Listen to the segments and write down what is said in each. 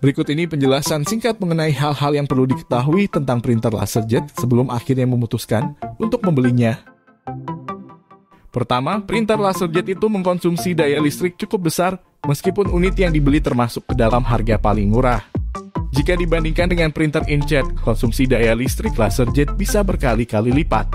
Berikut ini penjelasan singkat mengenai hal-hal yang perlu diketahui tentang printer LaserJet sebelum akhirnya memutuskan untuk membelinya. Pertama, printer LaserJet itu mengkonsumsi daya listrik cukup besar meskipun unit yang dibeli termasuk ke dalam harga paling murah. Jika dibandingkan dengan printer inkjet, konsumsi daya listrik LaserJet bisa berkali-kali lipat.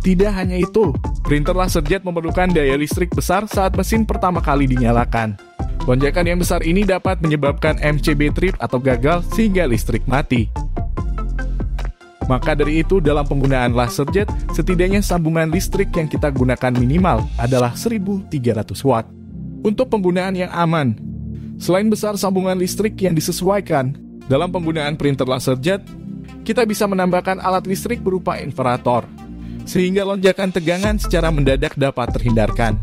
Tidak hanya itu, printer LaserJet memerlukan daya listrik besar saat mesin pertama kali dinyalakan. Lonjakan yang besar ini dapat menyebabkan MCB trip atau gagal sehingga listrik mati. Maka dari itu, dalam penggunaan LaserJet, setidaknya sambungan listrik yang kita gunakan minimal adalah 1300 watt. Untuk penggunaan yang aman, selain besar sambungan listrik yang disesuaikan, dalam penggunaan printer LaserJet, kita bisa menambahkan alat listrik berupa inverter, sehingga lonjakan tegangan secara mendadak dapat terhindarkan.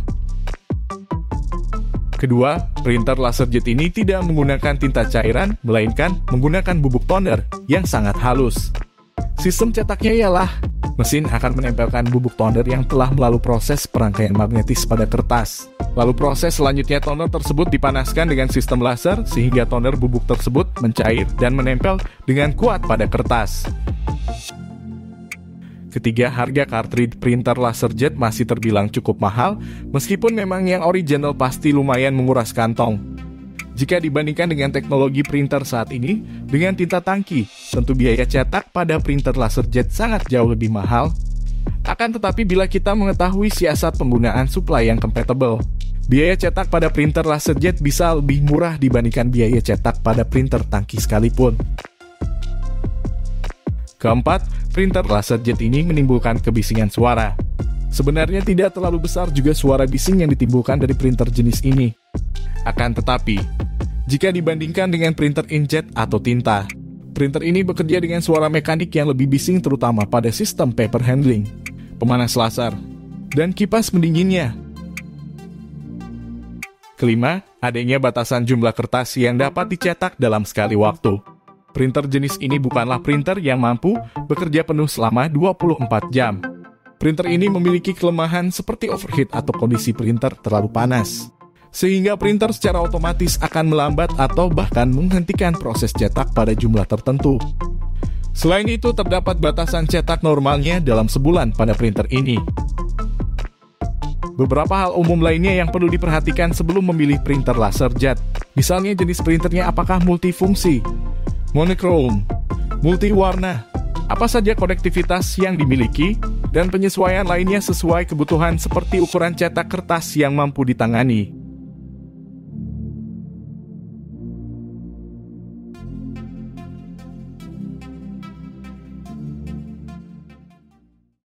Kedua, printer LaserJet ini tidak menggunakan tinta cairan, melainkan menggunakan bubuk toner yang sangat halus. Sistem cetaknya ialah, mesin akan menempelkan bubuk toner yang telah melalui proses perangkaian magnetis pada kertas. Lalu proses selanjutnya toner tersebut dipanaskan dengan sistem laser sehingga toner bubuk tersebut mencair dan menempel dengan kuat pada kertas. Ketiga, harga cartridge printer LaserJet masih terbilang cukup mahal, meskipun memang yang original pasti lumayan menguras kantong. Jika dibandingkan dengan teknologi printer saat ini, dengan tinta tangki, tentu biaya cetak pada printer LaserJet sangat jauh lebih mahal. Akan tetapi bila kita mengetahui siasat penggunaan supply yang compatible, biaya cetak pada printer LaserJet bisa lebih murah dibandingkan biaya cetak pada printer tangki sekalipun. Keempat, printer LaserJet ini menimbulkan kebisingan suara. Sebenarnya tidak terlalu besar juga suara bising yang ditimbulkan dari printer jenis ini. Akan tetapi, jika dibandingkan dengan printer inkjet atau tinta, printer ini bekerja dengan suara mekanik yang lebih bising terutama pada sistem paper handling, pemanas laser, dan kipas pendinginnya. Kelima, adanya batasan jumlah kertas yang dapat dicetak dalam sekali waktu. Printer jenis ini bukanlah printer yang mampu bekerja penuh selama 24 jam. Printer ini memiliki kelemahan seperti overheat atau kondisi printer terlalu panas, sehingga printer secara otomatis akan melambat atau bahkan menghentikan proses cetak pada jumlah tertentu. Selain itu, terdapat batasan cetak normalnya dalam sebulan pada printer ini. Beberapa hal umum lainnya yang perlu diperhatikan sebelum memilih printer LaserJet. Misalnya jenis printernya apakah multifungsi, monochrome, multiwarna, apa saja konektivitas yang dimiliki, dan penyesuaian lainnya sesuai kebutuhan seperti ukuran cetak kertas yang mampu ditangani.